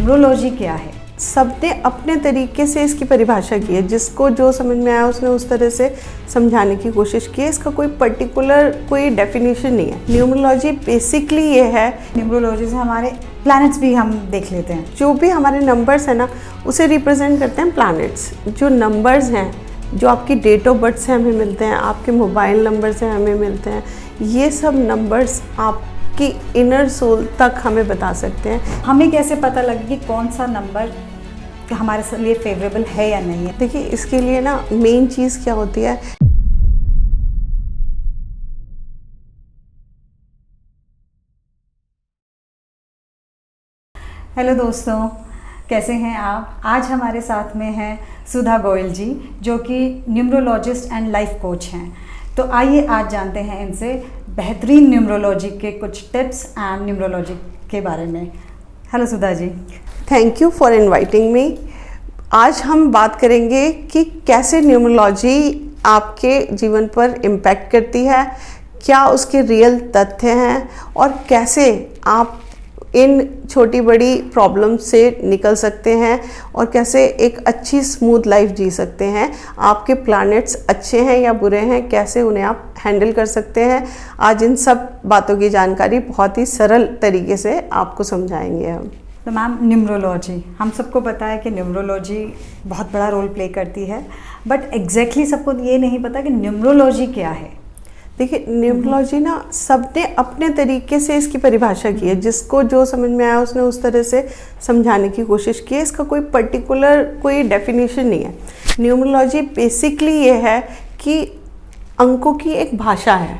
Numerology क्या है? सबने अपने तरीके से इसकी परिभाषा की है, जिसको जो समझ में आया उसने उस तरह से समझाने की कोशिश की है। इसका कोई पर्टिकुलर कोई डेफिनेशन नहीं है। न्यूमरोलॉजी बेसिकली ये है, न्यूमरोलॉजी से हमारे प्लैनेट्स भी हम देख लेते हैं। जो भी हमारे नंबर्स हैं ना, उसे रिप्रेजेंट करते हैं प्लैनेट्स। जो नंबर्स हैं, जो आपकी डेट ऑफ बर्थ से हमें मिलते हैं, आपके मोबाइल नंबर से हमें मिलते हैं, ये सब नंबर्स आपकी इनर सोल तक हमें बता सकते हैं। हमें कैसे पता लगे कि कौन सा नंबर हमारे लिए फेवरेबल है या नहीं है? देखिए, इसके लिए ना मेन चीज़ क्या होती है, हेलो दोस्तों, कैसे हैं आप? आज हमारे साथ में हैं सुधा गोयल जी, जो कि न्यूमरोलॉजिस्ट एंड लाइफ कोच हैं। तो आइए आज जानते हैं इनसे बेहतरीन न्यूमरोलॉजी के कुछ टिप्स एंड न्यूमरोलॉजी के बारे में। Hello Sudha ji. Thank you for inviting me. आज हम बात करेंगे कि कैसे न्यूमरोलॉजी आपके जीवन पर इम्पैक्ट करती है, क्या उसके रियल तथ्य हैं और कैसे आप इन छोटी बड़ी प्रॉब्लम से निकल सकते हैं और कैसे एक अच्छी स्मूथ लाइफ जी सकते हैं। आपके प्लैनेट्स अच्छे हैं या बुरे हैं, कैसे उन्हें आप हैंडल कर सकते हैं। आज इन सब बातों की जानकारी बहुत ही सरल तरीके से आपको समझाएंगे हम। तो मैम, न्यूमरोलॉजी हम सबको पता है कि न्यूमरोलॉजी बहुत बड़ा रोल प्ले करती है, बट एग्जैक्टली सबको ये नहीं पता कि न्यूमरोलॉजी क्या है। देखिए, न्यूमरोलॉजी ना सबने अपने तरीके से इसकी परिभाषा की है, जिसको जो समझ में आया उसने उस तरह से समझाने की कोशिश की है। इसका कोई पर्टिकुलर कोई डेफिनेशन नहीं है। न्यूमरोलॉजी बेसिकली ये है कि अंकों की एक भाषा है।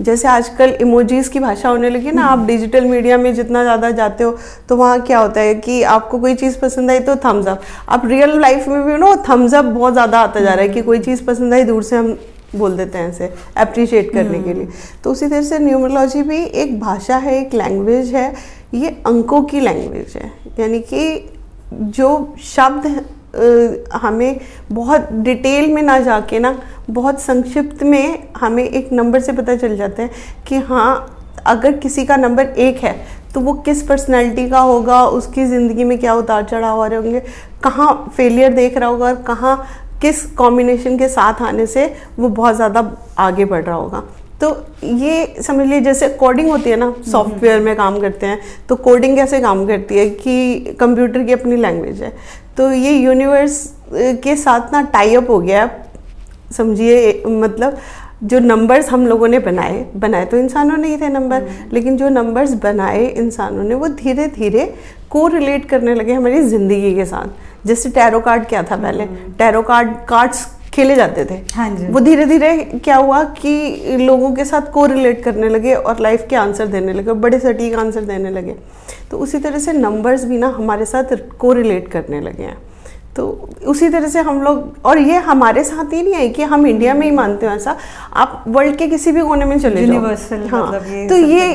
जैसे आजकल इमोजीज की भाषा होने लगी ना, आप डिजिटल मीडिया में जितना ज़्यादा जाते हो तो वहाँ क्या होता है कि आपको कोई चीज़ पसंद आई तो थम्स अप। आप रियल लाइफ में भी नो थम्स अप बहुत ज़्यादा आता जा रहा है कि कोई चीज़ पसंद आई, दूर से हम बोल देते हैं ऐसे अप्रिशिएट करने के लिए। तो उसी तरह से न्यूमरोलॉजी भी एक भाषा है, एक लैंग्वेज है। ये अंकों की लैंग्वेज है, यानी कि जो शब्द हमें बहुत डिटेल में ना जाके ना, बहुत संक्षिप्त में हमें एक नंबर से पता चल जाता है कि हाँ, अगर किसी का नंबर 1 है तो वो किस पर्सनैलिटी का होगा, उसकी ज़िंदगी में क्या उतार चढ़ाव आ रहे होंगे, कहाँ फेलियर देख रहा होगा और कहाँ किस कॉम्बिनेशन के साथ आने से वो बहुत ज़्यादा आगे बढ़ रहा होगा। तो ये समझ लीजिए, जैसे कोडिंग होती है ना, सॉफ्टवेयर में काम करते हैं तो कोडिंग कैसे काम करती है कि कंप्यूटर की अपनी लैंग्वेज है। तो ये यूनिवर्स के साथ ना टाई अप हो गया, समझिए। मतलब जो नंबर्स हम लोगों ने बनाए तो इंसानों ने ही थे नंबर, लेकिन जो नंबर्स बनाए इंसानों ने, वो धीरे धीरे को रिलेट करने लगे हमारी ज़िंदगी के साथ। जैसे टैरो कार्ड क्या था पहले, टैरो कार्ड्स खेले जाते थे। हाँ जी। वो धीरे धीरे क्या हुआ कि लोगों के साथ को रिलेट करने लगे और लाइफ के आंसर देने लगे, बड़े सटीक आंसर देने लगे। तो उसी तरह से नंबर्स भी ना हमारे साथ को रिलेट करने लगे हैं। तो उसी तरह से हम लोग, और ये हमारे साथ ही नहीं है कि हम इंडिया में ही मानते हैं ऐसा, आप वर्ल्ड के किसी भी कोने में चले जाओ। यूनिवर्सल, हाँ, मतलब तो ये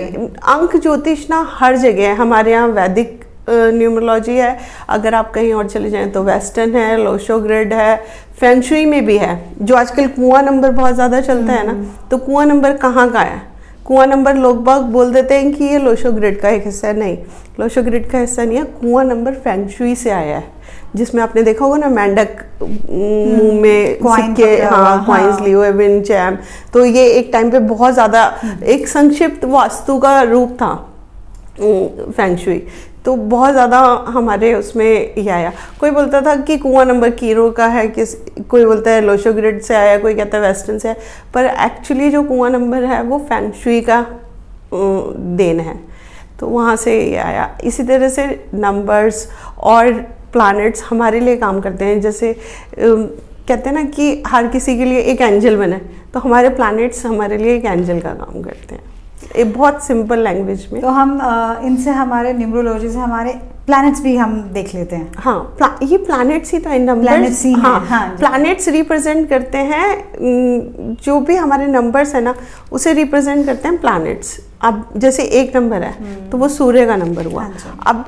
अंक ज्योतिष ना हर जगह है। हमारे यहाँ वैदिक न्यूमरोलॉजी है, अगर आप कहीं और चले जाएं तो वेस्टर्न है, लोशो ग्रिड है, फेंग शुई में भी है। जो आजकल कुआं नंबर बहुत ज़्यादा चलता है ना, तो कुआं नंबर कहाँ का है? कुआं नंबर लोग बाग बोल देते हैं कि ये लोशो ग्रिड का एक हिस्सा है। नहीं, लोशो ग्रिड का हिस्सा नहीं है। कुआं नंबर फेंग शुई से आया है, जिसमें आपने देखा होगा ना, मेंढक मुंह में सिक्के, हाँ, कॉइन्स लिए हुए, विन चैम। तो ये एक टाइम पे बहुत ज़्यादा एक संक्षिप्त वास्तु का रूप था फेंग शुई। तो बहुत ज़्यादा हमारे उसमें ये आया। कोई बोलता था कि कुआं नंबर कीरो का है, कोई बोलता है लोशो ग्रिड से आया, कोई कहता है वेस्टर्न से है, पर एक्चुअली जो कुआं नंबर है वो फेंग शुई का देन है। तो वहाँ से ये आया। इसी तरह से नंबर्स और प्लैनेट्स हमारे लिए काम करते हैं। जैसे कहते हैं ना कि हर किसी के लिए एक एंजल बने, तो हमारे प्लैनेट्स हमारे लिए एक एंजल का काम करते हैं। ये बहुत सिंपल लैंग्वेज में। तो हम इनसे, हमारे न्यूमरोलॉजी से हमारे प्लैनेट्स भी हम देख लेते हैं। हाँ, ये प्लैनेट्स ही तो इन नंबर्स, हाँ, प्लैनेट्स रिप्रेजेंट करते हैं, जो भी हमारे नंबर्स है ना, उसे रिप्रेजेंट करते हैं प्लैनेट्स। अब जैसे 1 नंबर है तो वो सूर्य का नंबर हुआ। अब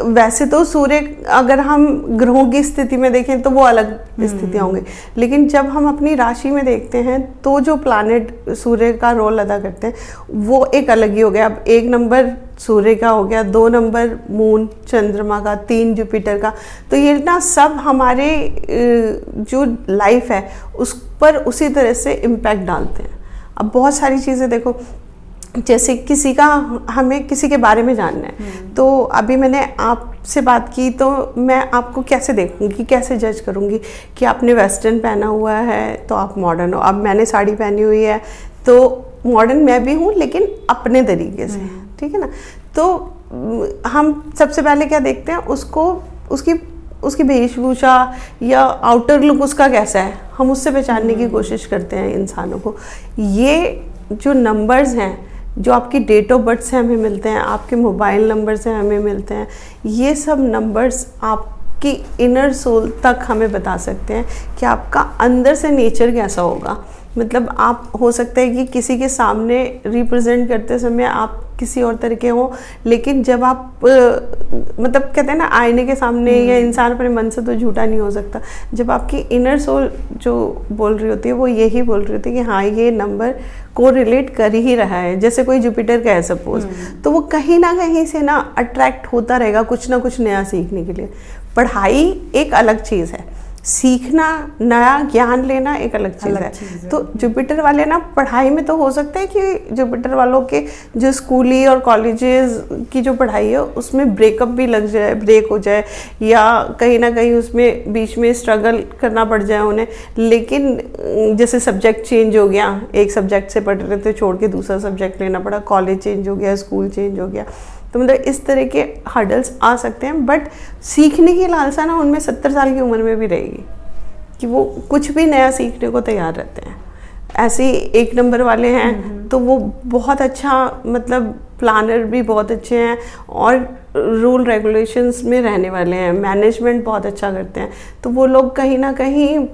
वैसे तो सूर्य, अगर हम ग्रहों की स्थिति में देखें तो वो अलग स्थितियाँ होंगी, लेकिन जब हम अपनी राशि में देखते हैं तो जो प्लैनेट सूर्य का रोल अदा करते हैं वो एक अलग ही हो गया। अब 1 नंबर सूर्य का हो गया, 2 नंबर मून चंद्रमा का, 3 जुपिटर का। तो ये ना सब हमारे जो लाइफ है उस पर उसी तरह से इम्पैक्ट डालते हैं। अब बहुत सारी चीज़ें देखो, जैसे किसी का, हमें किसी के बारे में जानना है, तो अभी मैंने आपसे बात की तो मैं आपको कैसे देखूंगी, कैसे जज करूंगी कि आपने वेस्टर्न पहना हुआ है तो आप मॉडर्न हो। अब मैंने साड़ी पहनी हुई है तो मॉडर्न मैं भी हूँ, लेकिन अपने तरीके से, ठीक है ना। तो हम सबसे पहले क्या देखते हैं, उसको, उसकी वेशभूषा या आउटर लुक उसका कैसा है, हम उससे पहचानने की कोशिश करते हैं इंसानों को। ये जो नंबर्स हैं, जो आपकी डेट ऑफ बर्थ से हमें मिलते हैं, आपके मोबाइल नंबर से हमें मिलते हैं, ये सब नंबर्स आपकी इनर सोल तक हमें बता सकते हैं कि आपका अंदर से नेचर कैसा होगा। मतलब आप, हो सकता है कि किसी के सामने रिप्रेजेंट करते समय आप किसी और तरह के हो, लेकिन जब आप मतलब कहते हैं ना, आईने के सामने या इंसान अपने मन से तो झूठा नहीं हो सकता। जब आपकी इनर सोल जो बोल रही होती है वो यही बोल रही होती है कि हाँ ये नंबर को रिलेट कर ही रहा है, जैसे कोई जुपिटर का है सपोज, तो वो कहीं ना कहीं से ना अट्रैक्ट होता रहेगा कुछ ना कुछ नया सीखने के लिए। पढ़ाई एक अलग चीज़ है, सीखना, नया ज्ञान लेना एक अलग चीज़ है। तो जुपिटर वाले ना, पढ़ाई में तो हो सकता है कि जुपिटर वालों के जो स्कूली और कॉलेजेस की जो पढ़ाई है उसमें ब्रेकअप भी लग जाए, ब्रेक हो जाए, या कहीं ना कहीं उसमें बीच में स्ट्रगल करना पड़ जाए उन्हें। लेकिन जैसे सब्जेक्ट चेंज हो गया, एक सब्जेक्ट से पढ़ रहे थे छोड़ के दूसरा सब्जेक्ट लेना पड़ा, कॉलेज चेंज हो गया, स्कूल चेंज हो गया, तो मतलब इस तरह के हर्डल्स आ सकते हैं। बट सीखने की लालसा ना उनमें 70 साल की उम्र में भी रहेगी, कि वो कुछ भी नया सीखने को तैयार रहते हैं। ऐसे 1 नंबर वाले हैं तो वो बहुत अच्छा, मतलब प्लानर भी बहुत अच्छे हैं और रूल रेगुलेशंस में रहने वाले हैं, मैनेजमेंट बहुत अच्छा करते हैं। तो वो लोग कहीं ना कहीं,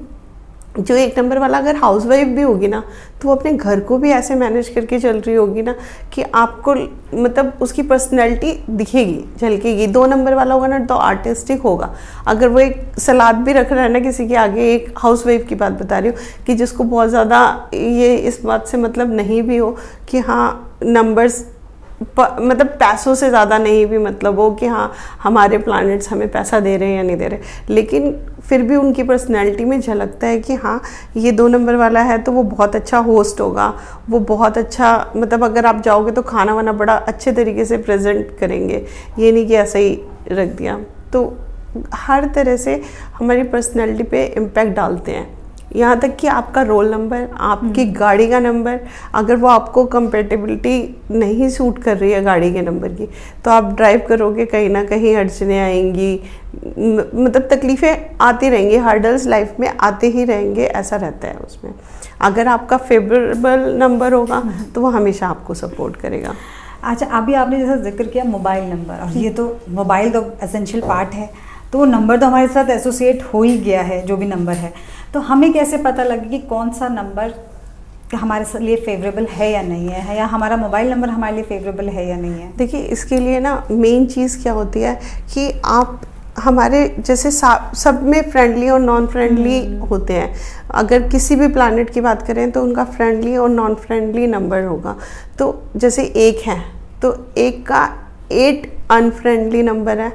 जो 1 नंबर वाला अगर हाउसवाइफ भी होगी ना, तो वो अपने घर को भी ऐसे मैनेज करके चल रही होगी ना कि आपको, मतलब उसकी पर्सनैलिटी दिखेगी, झलकेगी। 2 नंबर वाला होगा ना तो आर्टिस्टिक होगा। अगर वो एक सलाद भी रख रहा है ना किसी के आगे, एक हाउसवाइफ की बात बता रही हूँ, कि जिसको बहुत ज़्यादा ये इस बात से मतलब नहीं भी हो कि हाँ नंबर्स, मतलब पैसों से ज़्यादा नहीं भी मतलब हो कि हाँ हमारे प्लैनेट्स हमें पैसा दे रहे हैं या नहीं दे रहे, लेकिन फिर भी उनकी पर्सनैलिटी में झलकता है कि हाँ ये 2 नंबर वाला है तो वो बहुत अच्छा होस्ट होगा, वो बहुत अच्छा, मतलब अगर आप जाओगे तो खाना वाना बड़ा अच्छे तरीके से प्रेजेंट करेंगे, ये नहीं कि ऐसा ही रख दिया। तो हर तरह से हमारी पर्सनैलिटी पे इम्पैक्ट डालते हैं, यहाँ तक कि आपका रोल नंबर, आपकी गाड़ी का नंबर, अगर वो आपको कंपेटेबिलिटी नहीं सूट कर रही है गाड़ी के नंबर की, तो आप ड्राइव करोगे कहीं ना कहीं अड़चने आएंगी, मतलब तकलीफ़ें आती रहेंगी, हर्डल्स लाइफ में आते ही रहेंगे, ऐसा रहता है उसमें। अगर आपका फेवरेबल नंबर होगा तो वो हमेशा आपको सपोर्ट करेगा। अच्छा, अभी आपने जैसा जिक्र किया मोबाइल नंबर, और ये तो मोबाइल तो एसेंशियल पार्ट है, तो वो नंबर तो हमारे साथ एसोसिएट हो ही गया है, जो भी नंबर है। तो हमें कैसे पता लगे कि कौन सा नंबर हमारे लिए फेवरेबल है या नहीं है, या हमारा मोबाइल नंबर हमारे लिए फेवरेबल है या नहीं है? देखिए, इसके लिए ना मेन चीज़ क्या होती है कि आप, हमारे जैसे सब में फ्रेंडली और नॉन फ्रेंडली होते हैं। अगर किसी भी प्लैनेट की बात करें तो उनका फ्रेंडली और नॉन फ्रेंडली नंबर होगा। तो जैसे 1 है तो 1 का 8 अनफ्रेंडली नंबर है,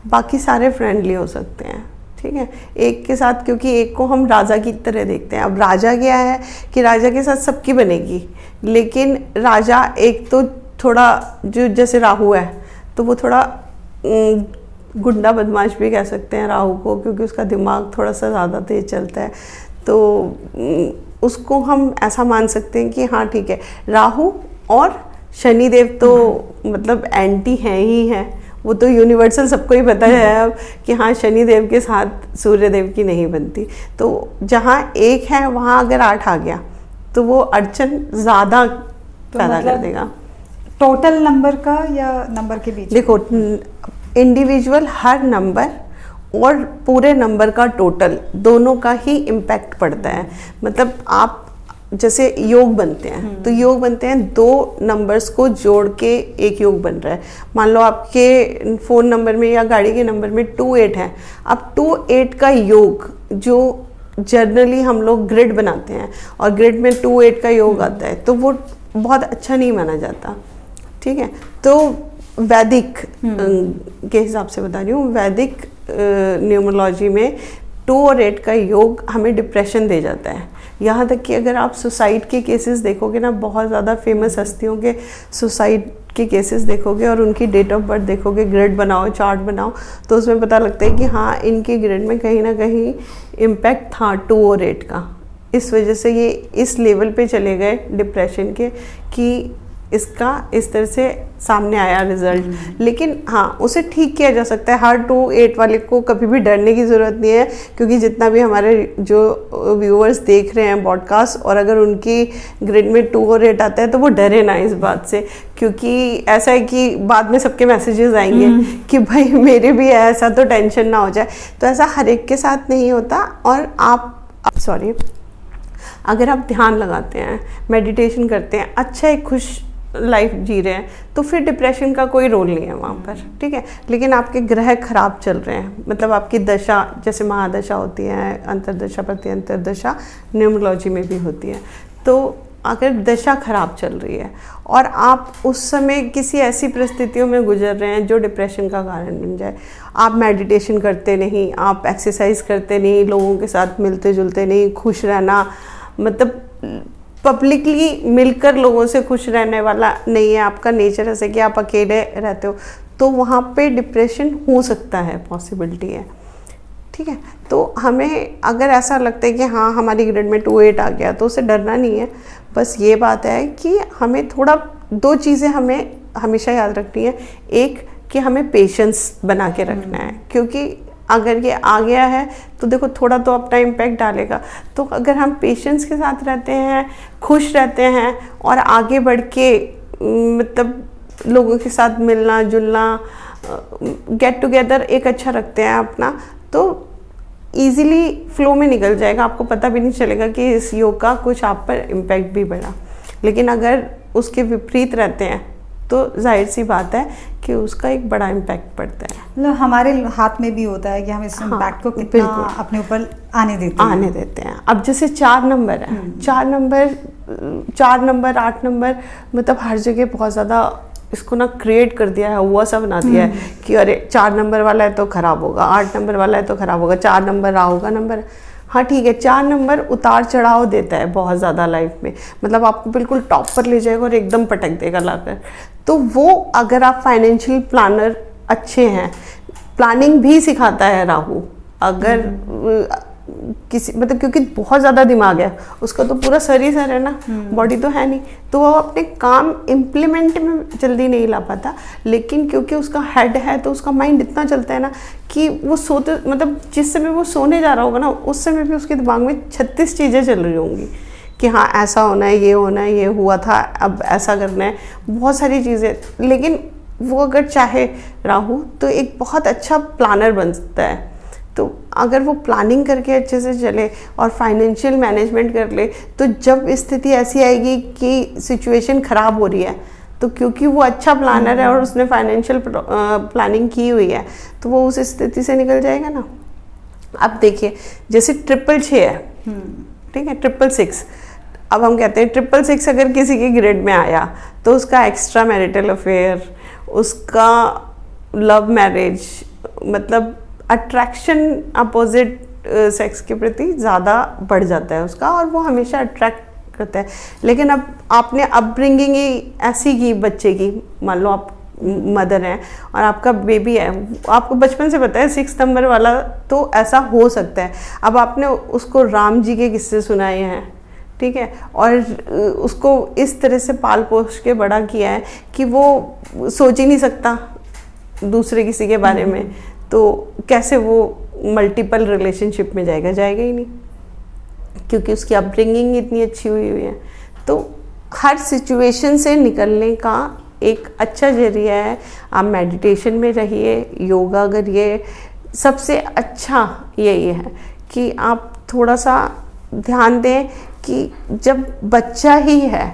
बाकी सारे फ्रेंडली हो सकते हैं, ठीक है। 1 के साथ, क्योंकि 1 को हम राजा की तरह देखते हैं। अब राजा क्या है कि राजा के साथ सबकी बनेगी, लेकिन राजा एक तो थोड़ा, जो जैसे राहु है तो वो थोड़ा गुंडा बदमाश भी कह सकते हैं राहु को, क्योंकि उसका दिमाग थोड़ा सा ज़्यादा तेज चलता है। तो उसको हम ऐसा मान सकते हैं कि हाँ ठीक है, राहु और शनिदेव तो मतलब एंटी हैं ही हैं, वो तो यूनिवर्सल सबको ही पता है अब कि हाँ शनिदेव के साथ सूर्यदेव की नहीं बनती। तो जहाँ 1 है वहाँ अगर 8 आ गया तो वो अड़चन ज़्यादा पैदा कर देगा। टोटल नंबर का या नंबर के बीच? देखो, इंडिविजुअल हर नंबर और पूरे नंबर का टोटल दोनों का ही इम्पैक्ट पड़ता है। मतलब आप जैसे योग बनते हैं, तो योग बनते हैं 2 नंबर्स को जोड़ के एक योग बन रहा है। मान लो आपके फ़ोन नंबर में या गाड़ी के नंबर में 28 है, अब 28 का योग जो जनरली हम लोग ग्रिड बनाते हैं और ग्रिड में 28 का योग आता है, तो वो बहुत अच्छा नहीं माना जाता। ठीक है, तो वैदिक के हिसाब से बता रही हूँ, वैदिक न्यूमरोलॉजी में 2 और 8 का योग हमें डिप्रेशन दे जाता है। यहाँ तक कि अगर आप सुसाइड के केसेस देखोगे ना, बहुत ज़्यादा फेमस हस्तियों के सुसाइड के केसेस देखोगे और उनकी डेट ऑफ बर्थ देखोगे, ग्रिड बनाओ, चार्ट बनाओ, तो उसमें पता लगता है कि हाँ, इनके ग्रिड में कहीं ना कहीं इम्पैक्ट था 2 और 8 का। इस वजह से ये इस लेवल पे चले गए डिप्रेशन के कि इसका इस तरह से सामने आया रिजल्ट। लेकिन हाँ, उसे ठीक किया जा सकता है। हर 2-8 वाले को कभी भी डरने की ज़रूरत नहीं है, क्योंकि जितना भी हमारे जो व्यूअर्स देख रहे हैं पॉडकास्ट, और अगर उनकी ग्रिड में 2 और 8 आता है तो वो डरे ना इस बात से, क्योंकि ऐसा है कि बाद में सबके मैसेजेस आएंगे कि भाई मेरे भी है ऐसा, तो टेंशन ना हो जाए। तो ऐसा हर एक के साथ नहीं होता। और अगर आप ध्यान लगाते हैं, मेडिटेशन करते हैं, अच्छा एक खुश लाइफ जी रहे हैं, तो फिर डिप्रेशन का कोई रोल नहीं है वहाँ पर। ठीक है, लेकिन आपके ग्रह खराब चल रहे हैं, मतलब आपकी दशा, जैसे महादशा होती है, अंतरदशा, प्रति अंतरदशा न्यूमरोलॉजी में भी होती है। तो अगर दशा खराब चल रही है और आप उस समय किसी ऐसी परिस्थितियों में गुजर रहे हैं जो डिप्रेशन का कारण बन जाए, आप मेडिटेशन करते नहीं, आप एक्सरसाइज करते नहीं, लोगों के साथ मिलते जुलते नहीं, खुश रहना, मतलब पब्लिकली मिलकर लोगों से खुश रहने वाला नहीं है आपका नेचर, ऐसे कि आप अकेले रहते हो, तो वहाँ पे डिप्रेशन हो सकता है, पॉसिबिलिटी है। ठीक है, तो हमें अगर ऐसा लगता है कि हाँ हमारी ग्रिड में 2-8 आ गया, तो उसे डरना नहीं है। बस ये बात है कि हमें थोड़ा 2 चीज़ें हमें हमेशा याद रखनी है। एक कि हमें पेशेंस बना के रखना है, क्योंकि अगर ये आ गया है तो देखो थोड़ा तो अपना इम्पैक्ट डालेगा। तो अगर हम पेशेंस के साथ रहते हैं, खुश रहते हैं और आगे बढ़ के मतलब लोगों के साथ मिलना जुलना, गेट टुगेदर एक अच्छा रखते हैं अपना, तो इजीली फ्लो में निकल जाएगा। आपको पता भी नहीं चलेगा कि इस योग का कुछ आप पर इम्पैक्ट भी पड़ा। लेकिन अगर उसके विपरीत रहते हैं तो जाहिर सी बात है कि उसका एक बड़ा इम्पैक्ट पड़ता है। मतलब हमारे हाथ में भी होता है कि हम इस इम्पैक्ट को कितना अपने ऊपर आने देते हैं। अब जैसे 4 नंबर है, 4 नंबर 8 नंबर, मतलब हर जगह बहुत ज़्यादा इसको ना क्रिएट कर दिया है, हुआ सा बना दिया है कि अरे 4 नंबर वाला है तो ख़राब होगा, 8 नंबर वाला है तो ख़राब होगा, 4 नंबर रहा होगा नंबर। हाँ ठीक है, 4 नंबर उतार चढ़ाव देता है बहुत ज़्यादा लाइफ में, मतलब आपको बिल्कुल टॉप पर ले जाएगा और एकदम पटक देगा लाकर। तो वो अगर आप फाइनेंशियल प्लानर अच्छे हैं, प्लानिंग भी सिखाता है राहु। अगर किसी मतलब क्योंकि बहुत ज़्यादा दिमाग है उसका, तो पूरा सर ही सर है ना, बॉडी तो है नहीं, तो वो अपने काम इम्प्लीमेंट में जल्दी नहीं ला पाता। लेकिन क्योंकि उसका हेड है तो उसका माइंड इतना चलता है ना कि वो सोते, मतलब जिस समय वो सोने जा रहा होगा ना, उस समय भी उसके दिमाग में 36 चीज़ें चल रही होंगी कि हाँ ऐसा होना है, ये होना है, ये हुआ था, अब ऐसा करना है, बहुत सारी चीज़ें। लेकिन वो अगर चाहे राहु तो एक बहुत अच्छा प्लानर बन सकता है। तो अगर वो प्लानिंग करके अच्छे से चले और फाइनेंशियल मैनेजमेंट कर ले, तो जब स्थिति ऐसी आएगी कि सिचुएशन ख़राब हो रही है, तो क्योंकि वो अच्छा प्लानर है और उसने फाइनेंशियल प्लानिंग की हुई है, तो वो उस स्थिति से निकल जाएगा ना। अब देखिए जैसे 666 है, ठीक है, 666, अब हम कहते हैं 666 अगर किसी की ग्रिड में आया तो उसका एक्स्ट्रा मैरिटल अफेयर, उसका लव मैरिज, मतलब अट्रैक्शन अपोजिट सेक्स के प्रति ज़्यादा बढ़ जाता है उसका, और वो हमेशा अट्रैक्ट करता है। लेकिन अब आपने अपब्रिंगिंग ही ऐसी की बच्चे की, मान लो आप मदर हैं और आपका बेबी है, आपको बचपन से पता है 6 नंबर वाला तो ऐसा हो सकता है। अब आपने उसको राम जी के किस्से सुनाए हैं, ठीक है, और उसको इस तरह से पाल पोष के बड़ा किया है कि वो सोच ही नहीं सकता दूसरे किसी के बारे में, तो कैसे वो मल्टीपल रिलेशनशिप में जाएगा ही नहीं, क्योंकि उसकी अपब्रिंगिंग इतनी अच्छी हुई है। तो हर सिचुएशन से निकलने का एक अच्छा जरिया है, आप मेडिटेशन में रहिए, योगा करिए। सबसे अच्छा यही है कि आप थोड़ा सा ध्यान दें कि जब बच्चा ही है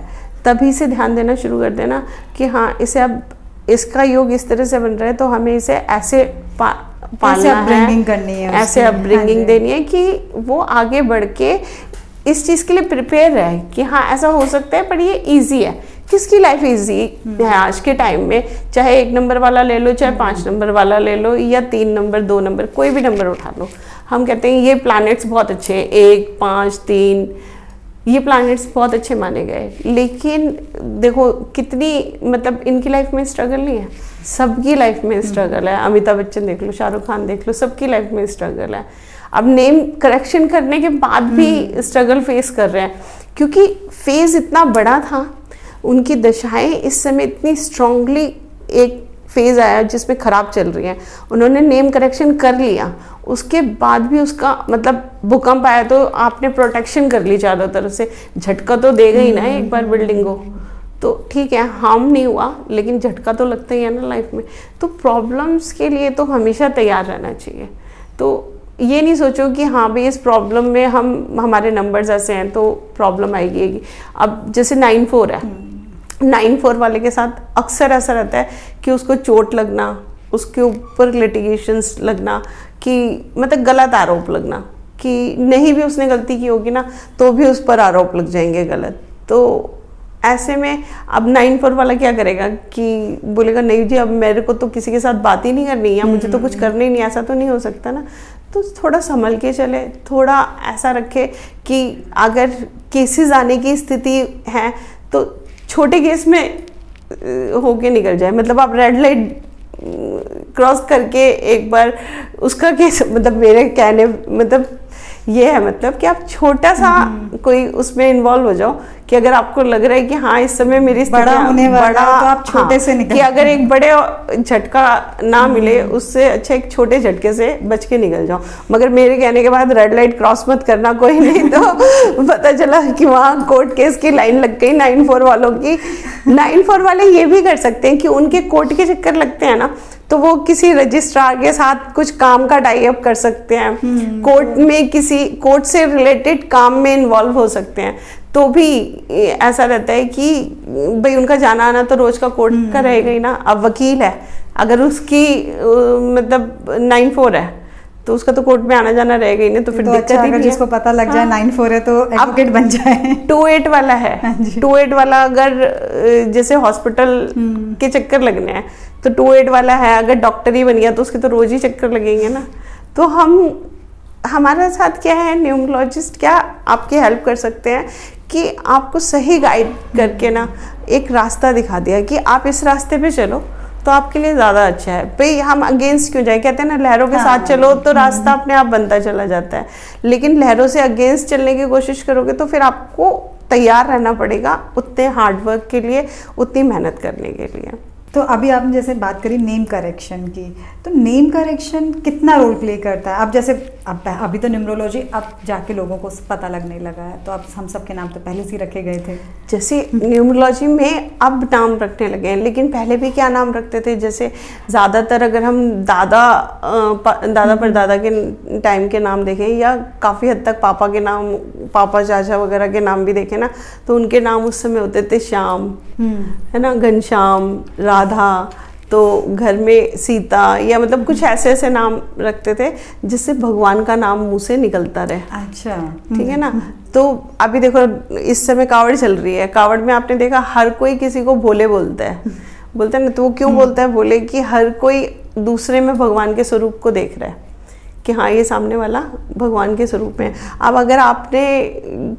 तभी से ध्यान देना शुरू कर देना कि हाँ इसे अब इसका योग इस तरह से बन रहा है तो हमें इसे ऐसे पालना है, करनी है, ऐसे अपब्रिंगिंग देनी है कि वो आगे बढ़ के इस चीज़ के लिए प्रिपेयर रहे कि हाँ ऐसा हो सकता है, पर ये इजी है। किसकी लाइफ इजी है आज के टाइम में? चाहे 1 नंबर वाला ले लो, चाहे 5 नंबर वाला ले लो, या 3 नंबर 2 नंबर, कोई भी नंबर उठा लो। हम कहते हैं ये प्लैनेट्स बहुत अच्छे हैं, 1 5 3, ये प्लैनेट्स बहुत अच्छे माने गए, लेकिन देखो कितनी मतलब इनकी लाइफ में स्ट्रगल नहीं है, सबकी लाइफ में स्ट्रगल है। अमिताभ बच्चन देख लो, शाहरुख खान देख लो, सबकी लाइफ में स्ट्रगल है। अब नेम करेक्शन करने के बाद भी स्ट्रगल फेस कर रहे हैं, क्योंकि फेज इतना बड़ा था, उनकी दशाएं इस समय इतनी स्ट्रांगली, एक फेज आया जिसमें खराब चल रही है, उन्होंने नेम करेक्शन कर लिया, उसके बाद भी उसका मतलब भूकंप आया तो आपने प्रोटेक्शन कर ली चारों तरफ से, झटका तो देगा ही ना एक बार बिल्डिंग को, तो ठीक है हार्म नहीं हुआ लेकिन झटका तो लगता ही है ना लाइफ में। तो प्रॉब्लम्स के लिए तो हमेशा तैयार रहना चाहिए। तो ये नहीं सोचो कि हाँ भाई इस प्रॉब्लम में हमारे नंबर्स ऐसे हैं तो प्रॉब्लम आएगी। अब जैसे 9-4 है, 9-4 वाले के साथ अक्सर ऐसा रहता है कि उसको चोट लगना, उसके ऊपर लिटिगेशंस लगना, कि मतलब गलत आरोप लगना, कि नहीं भी उसने गलती की होगी ना तो भी उस पर आरोप लग जाएंगे गलत। तो ऐसे में अब 9-4 वाला क्या करेगा कि बोलेगा नहीं जी अब मेरे को तो किसी के साथ बात ही नहीं करनी है, मुझे तो कुछ करना ही नहीं, ऐसा तो नहीं हो सकता ना। तो थोड़ा संभल के चले, थोड़ा ऐसा रखे कि अगर केसेस आने की स्थिति है तो छोटे केस में होके निकल जाए। मतलब आप रेड लाइट क्रॉस करके एक बार उसका केस, मतलब मेरे कहने मतलब ये है मतलब कि आप छोटा सा कोई उसमें इन्वॉल्व हो जाओ कि अगर आपको लग रहा है कि हाँ इस समय मेरी बड़ा होने वाला है तो आप छोटे से निकल, कि अगर एक बड़े झटका ना मिले उससे अच्छा एक छोटे झटके से बच के निकल जाओ। मगर मेरे कहने के बाद रेड लाइट क्रॉस मत करना कोई, नहीं तो पता चला कि वहाँ कोर्ट केस की लाइन लग गई 9-4 वालों की। 9-4 वाले ये भी कर सकते हैं कि उनके कोर्ट के चक्कर लगते हैं ना तो वो किसी रजिस्ट्रार के साथ कुछ काम का टाई अप कर सकते हैं, कोर्ट में किसी कोर्ट से रिलेटेड काम में इन्वॉल्व हो सकते हैं। तो भी ऐसा रहता है कि भाई उनका जाना आना तो रोज का कोर्ट का रहेगा ही ना। अब वकील है, अगर उसकी मतलब 9-4 है तो उसका तो कोर्ट में आना जाना रहेगा ही नहीं, तो फिर तो दिक्कत अच्छा, ही अगर नहीं जिसको पता लग जाए 9-4 है तो एडवोकेट बन जाए। 2-8 वाला है, 2-8 वाला अगर जैसे हॉस्पिटल के चक्कर लगने हैं तो 2-8 वाला है, अगर डॉक्टर ही बन गया तो उसके तो रोज ही चक्कर लगेंगे ना। तो हमारे साथ क्या है, न्यूमरोलॉजिस्ट क्या आपकी हेल्प कर सकते हैं कि आपको सही गाइड करके ना एक रास्ता दिखा दिया कि आप इस रास्ते पे चलो तो आपके लिए ज़्यादा अच्छा है। भाई हम अगेंस्ट क्यों जाए, कहते हैं ना लहरों के साथ चलो तो रास्ता अपने आप बनता चला जाता है, लेकिन लहरों से अगेंस्ट चलने की कोशिश करोगे तो फिर आपको तैयार रहना पड़ेगा उतने हार्डवर्क के लिए, उतनी मेहनत करने के लिए। तो अभी आपने जैसे बात करी नेम करेक्शन की, तो नेम करेक्शन कितना रोल प्ले करता है? अब जैसे अभी तो न्यूमरोलॉजी अब जाके लोगों को पता लगने लगा है, तो अब हम सबके नाम तो पहले से रखे गए थे। जैसे न्यूमरोलॉजी में अब नाम रखने लगे हैं, लेकिन पहले भी क्या नाम रखते थे? जैसे ज़्यादातर अगर हम दादा परदादा के टाइम के नाम देखें या काफ़ी हद तक पापा के नाम, पापा चाचा वगैरह के नाम भी देखें ना, तो उनके नाम उस समय होते थे श्याम, है ना, घनश्याम, राधा, तो घर में सीता, या मतलब कुछ ऐसे ऐसे नाम रखते थे जिससे भगवान का नाम मुंह से निकलता रहे। अच्छा, ठीक है ना। तो अभी देखो इस समय कावड़ चल रही है, कावड़ में आपने देखा हर कोई किसी को भोले बोलता है ना। तो वो क्यों बोलता है भोले? कि हर कोई दूसरे में भगवान के स्वरूप को देख रहा है कि हाँ ये सामने वाला भगवान के स्वरूप में। अब अगर आपने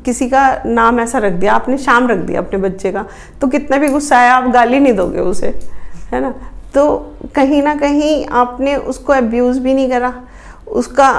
किसी का नाम ऐसा रख दिया, आपने श्याम रख दिया अपने बच्चे का, तो कितना भी गुस्सा आया आप गाली नहीं दोगे उसे, है ना। तो कहीं ना कहीं आपने उसको अब्यूज़ भी नहीं करा, उसका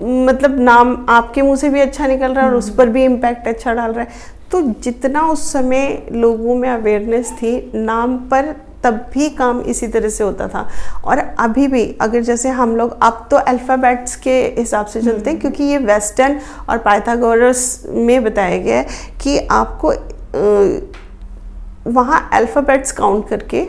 मतलब नाम आपके मुंह से भी अच्छा निकल रहा है और उस पर भी इम्पैक्ट अच्छा डाल रहा है। तो जितना उस समय लोगों में अवेयरनेस थी नाम पर, तब भी काम इसी तरह से होता था। और अभी भी अगर जैसे हम लोग अब तो अल्फ़ाबेट्स के हिसाब से चलते हैं, क्योंकि ये वेस्टर्न और पाइथागोरस में बताया गया है कि आपको वहाँ अल्फ़ाबेट्स काउंट करके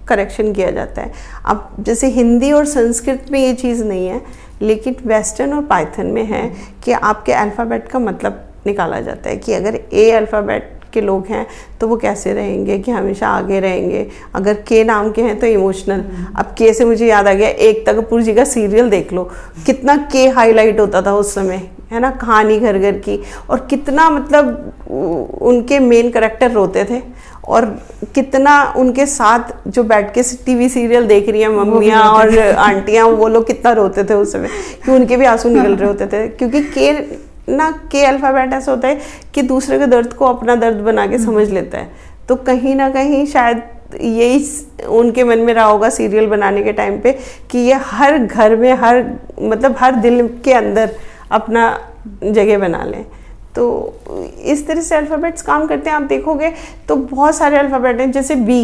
करेक्शन किया जाता है। अब जैसे हिंदी और संस्कृत में ये चीज़ नहीं है, लेकिन वेस्टर्न और पाइथन में है कि आपके अल्फ़ाबेट का मतलब निकाला जाता है कि अगर ए अल्फ़ाबेट के लोग हैं तो वो कैसे रहेंगे, कि हमेशा आगे रहेंगे। अगर के नाम के हैं तो इमोशनल। अब के से मुझे याद आ गया, एकता कपूर जी का सीरियल देख लो, कितना के हाईलाइट होता था उस समय, है ना, कहानी घर घर की, और कितना मतलब उनके मेन कैरेक्टर रोते थे, और कितना उनके साथ जो बैठ के टीवी सीरियल देख रही हैं मम्मियाँ और आंटियाँ, वो लोग कितना रोते थे उस समय, कि उनके भी आंसू निकल रहे होते थे। क्योंकि के अल्फ़ाबेट ऐसा होता है कि दूसरे के दर्द को अपना दर्द बना के समझ लेता है। तो कहीं ना कहीं शायद यही उनके मन में रहा होगा सीरियल बनाने के टाइम पे, कि ये हर घर में, हर दिल के अंदर अपना जगह बना लें। तो इस तरह से अल्फ़ाबेट्स काम करते हैं। आप देखोगे तो बहुत सारे अल्फ़ाबेट हैं, जैसे बी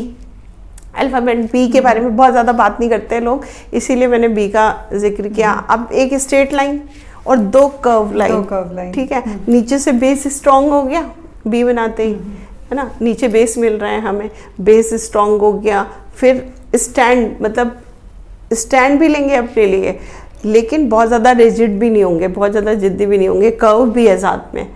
अल्फ़ाबेट, बी के बारे में बहुत ज़्यादा बात नहीं करते हैं लोग, इसीलिए मैंने बी का जिक्र किया। अब एक स्ट्रेट लाइन और 2 कर्व लाइन, ठीक है, नीचे से बेस स्ट्रॉन्ग हो गया बी बनाते ही, है ना, नीचे बेस मिल रहा है हमें, बेस स्ट्रॉन्ग हो गया। फिर स्टैंड, मतलब स्टैंड भी लेंगे अपने लिए, लेकिन बहुत ज़्यादा रिजिड भी नहीं होंगे, बहुत ज़्यादा जिद्दी भी नहीं होंगे, कर्व भी है साथ में,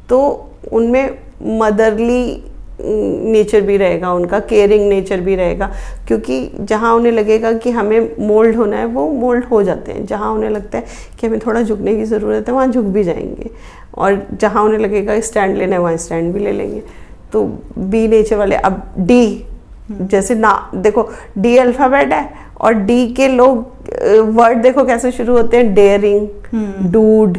तो उनमें मदरली नेचर भी रहेगा, उनका केयरिंग नेचर भी रहेगा। क्योंकि जहाँ उन्हें लगेगा कि हमें मोल्ड होना है, वो मोल्ड हो जाते हैं। जहाँ उन्हें लगता है कि हमें थोड़ा झुकने की ज़रूरत है, वहाँ झुक भी जाएंगे, और जहाँ उन्हें लगेगा स्टैंड लेना है, वहाँ स्टैंड भी ले लेंगे। तो बी नेचर वाले। अब डी, जैसे ना देखो, डी अल्फ़ाबेट है, और डी के लोग वर्ड देखो कैसे शुरू होते हैं, डेयरिंग, डूड,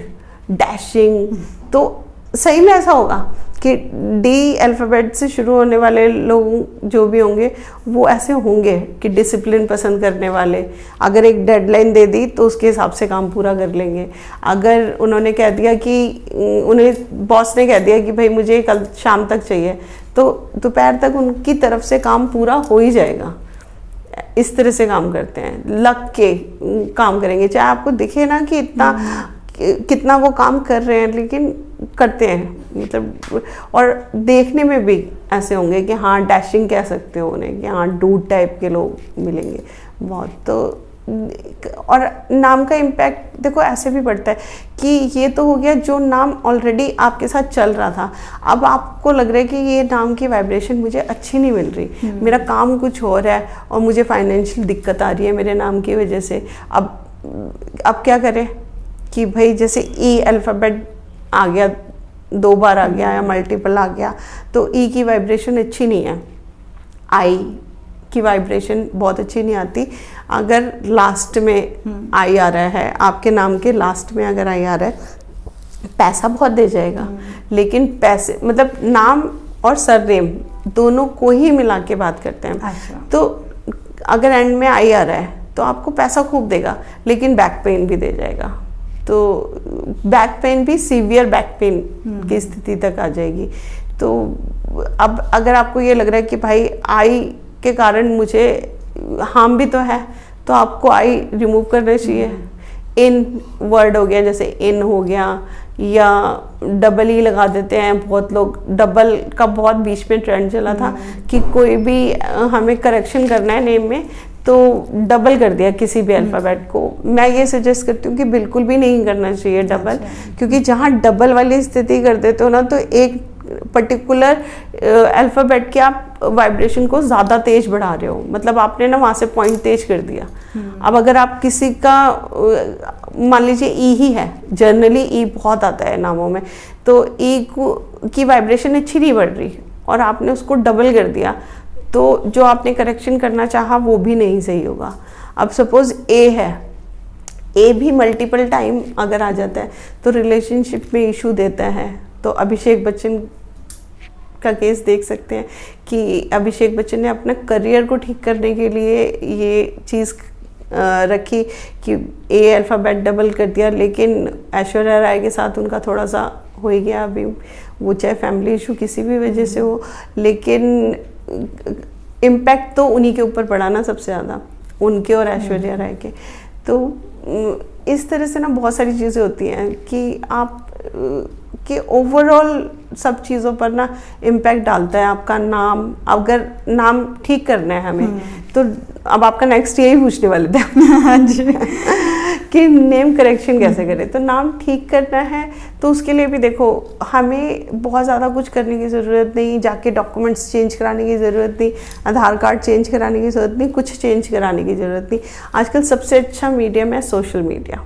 डैशिंग। तो सही में ऐसा होगा कि डी अल्फ़ाबेट से शुरू होने वाले लोग जो भी होंगे वो ऐसे होंगे कि डिसिप्लिन पसंद करने वाले। अगर एक डेडलाइन दे दी तो उसके हिसाब से काम पूरा कर लेंगे। अगर उन्होंने कह दिया कि उन्हें बॉस ने कह दिया कि भाई मुझे कल शाम तक चाहिए, तो दोपहर तक उनकी तरफ से काम पूरा हो ही जाएगा। इस तरह से काम करते हैं, लग के काम करेंगे, चाहे आपको दिखे ना कि कितना वो काम कर रहे हैं, लेकिन करते हैं, मतलब। और देखने में भी ऐसे होंगे कि हाँ डैशिंग कह सकते हो उन्हें, कि हाँ डूड टाइप के लोग मिलेंगे बहुत। तो और नाम का इम्पैक्ट देखो ऐसे भी पड़ता है कि ये तो हो गया जो नाम ऑलरेडी आपके साथ चल रहा था। अब आपको लग रहा है कि ये नाम की वाइब्रेशन मुझे अच्छी नहीं मिल रही, मेरा काम कुछ हो रहा है और मुझे फाइनेंशियल दिक्कत आ रही है मेरे नाम की वजह से। अब क्या करें कि भाई जैसे ई अल्फ़ाबेट आ गया, 2 बार आ गया या मल्टीपल आ गया, तो ई की वाइब्रेशन अच्छी नहीं है, आई की वाइब्रेशन बहुत अच्छी नहीं आती। अगर लास्ट में आई आ रहा है, आपके नाम के लास्ट में अगर आई आ रहा है, पैसा बहुत दे जाएगा, लेकिन पैसे मतलब नाम और सरनेम दोनों को ही मिला के बात करते हैं। अच्छा। तो अगर एंड में आई आ रहा है तो आपको पैसा खूब देगा, लेकिन बैक पेन भी दे जाएगा। तो बैक पेन भी सीवियर बैक पेन की स्थिति तक आ जाएगी। तो अब अगर आपको ये लग रहा है कि भाई आई के कारण मुझे हार्म भी तो है, तो आपको आई रिमूव करना चाहिए। इन वर्ड हो गया, जैसे इन हो गया, या डबल ई लगा देते हैं बहुत लोग। डबल का बहुत बीच में ट्रेंड चला था कि कोई भी हमें करेक्शन करना है नेम में तो डबल कर दिया किसी भी अल्फ़ाबेट को। मैं ये सजेस्ट करती हूँ कि बिल्कुल भी नहीं करना चाहिए डबल। क्योंकि जहाँ डबल वाली स्थिति कर देते हो ना, तो एक पर्टिकुलर अल्फ़ाबेट के आप वाइब्रेशन को ज़्यादा तेज बढ़ा रहे हो, मतलब आपने ना वहाँ से पॉइंट तेज कर दिया। अब अगर आप किसी का मान लीजिए ई ही है, जनरली ई बहुत आता है नामों में, तो ई की वाइब्रेशन अच्छी नहीं बढ़ रही और आपने उसको डबल कर दिया, तो जो आपने करेक्शन करना चाहा वो भी नहीं सही होगा। अब सपोज ए है, ए भी मल्टीपल टाइम अगर आ जाता है तो रिलेशनशिप में इशू देता है। तो अभिषेक बच्चन का केस देख सकते हैं कि अभिषेक बच्चन ने अपना करियर को ठीक करने के लिए ये चीज़ रखी कि ए अल्फ़ाबेट डबल कर दिया, लेकिन ऐश्वर्या राय के साथ उनका थोड़ा सा हो ही गया। अभी वो चाहे फैमिली इशू किसी भी वजह से हो, लेकिन इम्पैक्ट तो उन्हीं के ऊपर पड़ा ना सबसे ज़्यादा, उनके और ऐश्वर्या राय के। तो इस तरह से ना बहुत सारी चीज़ें होती हैं कि आप कि ओवरऑल सब चीज़ों पर ना इम्पैक्ट डालता है आपका नाम। अगर नाम ठीक करना है हमें, तो अब आपका नेक्स्ट यही पूछने वाले थे हाँ जी कि नेम करेक्शन कैसे करें। तो नाम ठीक करना है तो उसके लिए भी देखो हमें बहुत ज़्यादा कुछ करने की ज़रूरत नहीं, जाके डॉक्यूमेंट्स चेंज कराने की ज़रूरत नहीं, आधार कार्ड चेंज कराने की ज़रूरत नहीं, कुछ चेंज कराने की ज़रूरत नहीं। आजकल सबसे अच्छा मीडियम है सोशल मीडिया,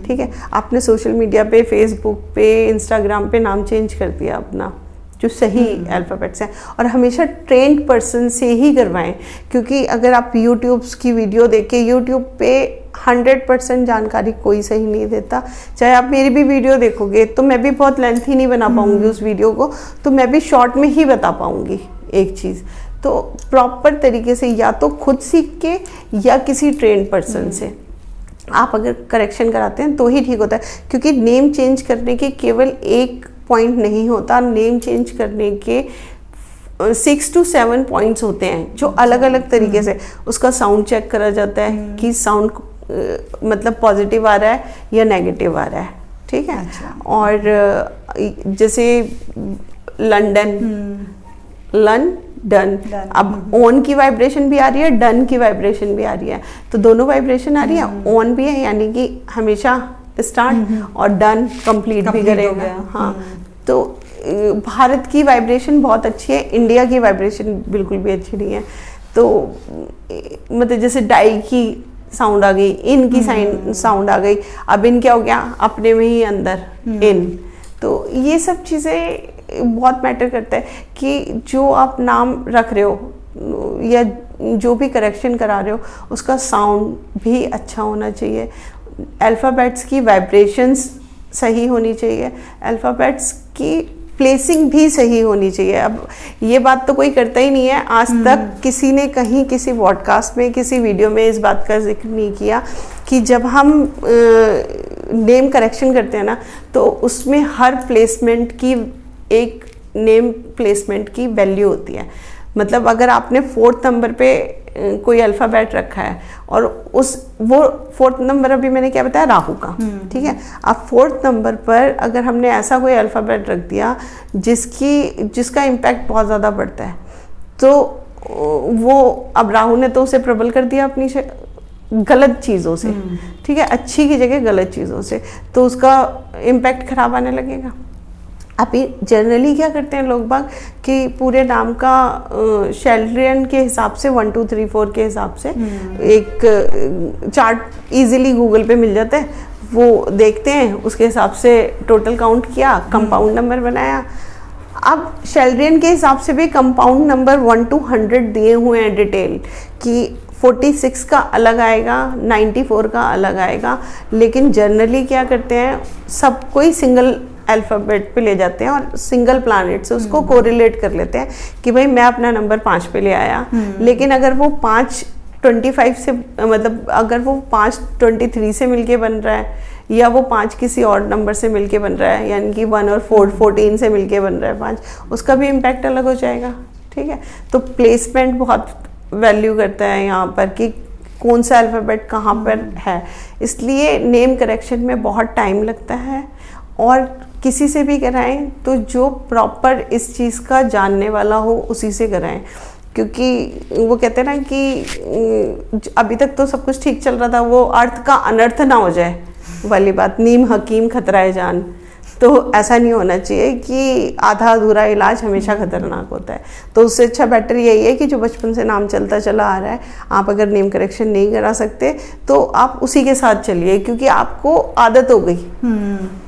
ठीक है। आपने सोशल मीडिया पे, फेसबुक पे, इंस्टाग्राम पे नाम चेंज कर दिया अपना, जो सही अल्फ़ाबेट्स हैं, और हमेशा ट्रेंड पर्सन से ही करवाएं, क्योंकि अगर आप यूट्यूब्स की वीडियो देखें, यूट्यूब पे 100% जानकारी कोई सही नहीं देता। चाहे आप मेरी भी वीडियो देखोगे तो मैं भी बहुत लेंथी नहीं बना पाऊंगी उस वीडियो को, तो मैं भी शॉर्ट में ही बता पाऊंगी एक चीज़। तो प्रॉपर तरीके से या तो खुद सीख के या किसी ट्रेंड पर्सन से आप अगर करेक्शन कराते हैं तो ही ठीक होता है, क्योंकि नेम चेंज करने के केवल एक पॉइंट नहीं होता, नेम चेंज करने के 6 to 7 पॉइंट्स होते हैं जो अलग अलग तरीके से उसका साउंड चेक करा जाता है कि साउंड मतलब पॉजिटिव आ रहा है या नेगेटिव आ रहा है, ठीक है। और जैसे लंदन, डन, अब ऑन की वाइब्रेशन भी आ रही है, डन की वाइब्रेशन भी आ रही है, तो दोनों वाइब्रेशन आ रही है। ऑन भी है यानी कि हमेशा स्टार्ट, और डन कंप्लीट भी करेगा। हाँ, तो भारत की वाइब्रेशन बहुत अच्छी है, इंडिया की वाइब्रेशन बिल्कुल भी अच्छी नहीं है। तो मतलब जैसे डाई की साउंड आ गई, इन की साउंड आ गई, अब इन क्या हो गया, अपने में ही अंदर इन। तो ये सब चीज़ें बहुत मैटर करता है कि जो आप नाम रख रहे हो या जो भी करेक्शन करा रहे हो उसका साउंड भी अच्छा होना चाहिए, अल्फ़ाबेट्स की वाइब्रेशंस सही होनी चाहिए, अल्फ़ाबेट्स की प्लेसिंग भी सही होनी चाहिए। अब ये बात तो कोई करता ही नहीं है, आज तक किसी ने कहीं किसी पॉडकास्ट में, किसी वीडियो में इस बात का जिक्र नहीं किया कि जब हम नेम करेक्शन करते हैं ना तो उसमें हर प्लेसमेंट की एक नेम प्लेसमेंट की वैल्यू होती है। मतलब अगर आपने 4th नंबर पे कोई अल्फ़ाबेट रखा है और वो 4th नंबर अभी मैंने क्या बताया, राहु का, ठीक है। अब 4th नंबर पर अगर हमने ऐसा कोई अल्फ़ाबेट रख दिया जिसका इम्पैक्ट बहुत ज़्यादा पड़ता है, तो वो अब राहु ने तो उसे प्रबल कर दिया अपनी गलत चीज़ों से, ठीक है, अच्छी की जगह गलत चीज़ों से, तो उसका इम्पैक्ट खराब आने लगेगा। अभी जनरली क्या करते हैं लोग बाग कि पूरे नाम का शेल्ड्रियन के हिसाब से 1 2 3 4 के हिसाब से एक चार्ट इजीली गूगल पे मिल जाता है, वो देखते हैं, उसके हिसाब से टोटल काउंट किया, कंपाउंड नंबर बनाया। अब शेल्ड्रियन के हिसाब से भी कंपाउंड नंबर 1 to 100 दिए हुए हैं डिटेल कि 46 का अलग आएगा, 94 का अलग आएगा, लेकिन जनरली क्या करते हैं सब कोई सिंगल अल्फ़ाबेट पे ले जाते हैं और सिंगल प्लैनेट से उसको कोरिलेट कर लेते हैं कि भाई मैं अपना नंबर 5 पे ले आया। लेकिन अगर वो 525 से मतलब अगर वो 523 से मिलके बन रहा है या वो 5 किसी और नंबर से मिलके बन रहा है, यानी कि 1 और 14 से मिलके बन रहा है 5, उसका भी इम्पैक्ट अलग हो जाएगा, ठीक है। तो प्लेसमेंट बहुत वैल्यू करता है यहाँ पर कि कौन सा अल्फ़ाबेट कहाँ पर है, इसलिए नेम करेक्शन में बहुत टाइम लगता है। और किसी से भी कराएं तो जो प्रॉपर इस चीज़ का जानने वाला हो उसी से कराएं, क्योंकि वो कहते हैं ना कि अभी तक तो सब कुछ ठीक चल रहा था, वो अर्थ का अनर्थ ना हो जाए वाली बात, नीम हकीम खतराए जान। तो ऐसा नहीं होना चाहिए कि आधा अधूरा इलाज हमेशा खतरनाक होता है। तो उससे अच्छा बेटर यही है कि जो बचपन से नाम चलता चला आ रहा है, आप अगर नेम करेक्शन नहीं करा सकते तो आप उसी के साथ चलिए, क्योंकि आपको आदत हो गई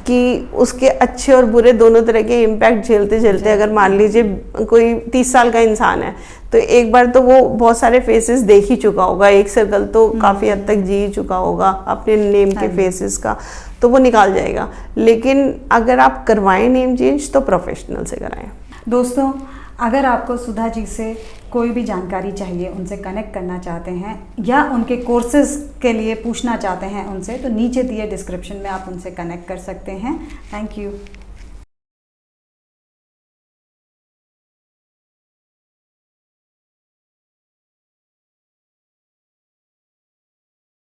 कि उसके अच्छे और बुरे दोनों तरह के इम्पैक्ट झेलते झेलते, अगर मान लीजिए कोई 30 साल का इंसान है तो एक बार तो वो बहुत सारे फेसेस देख ही चुका होगा, एक सर्कल तो काफ़ी हद तक जी चुका होगा अपने नेम के फेसेस का, तो वो निकाल जाएगा। लेकिन अगर आप करवाएं नेम चेंज तो प्रोफेशनल से कराएं। दोस्तों, अगर आपको सुधा जी से कोई भी जानकारी चाहिए, उनसे कनेक्ट करना चाहते हैं या उनके कोर्सेज के लिए पूछना चाहते हैं उनसे, तो नीचे दिए डिस्क्रिप्शन में आप उनसे कनेक्ट कर सकते हैं। Thank you.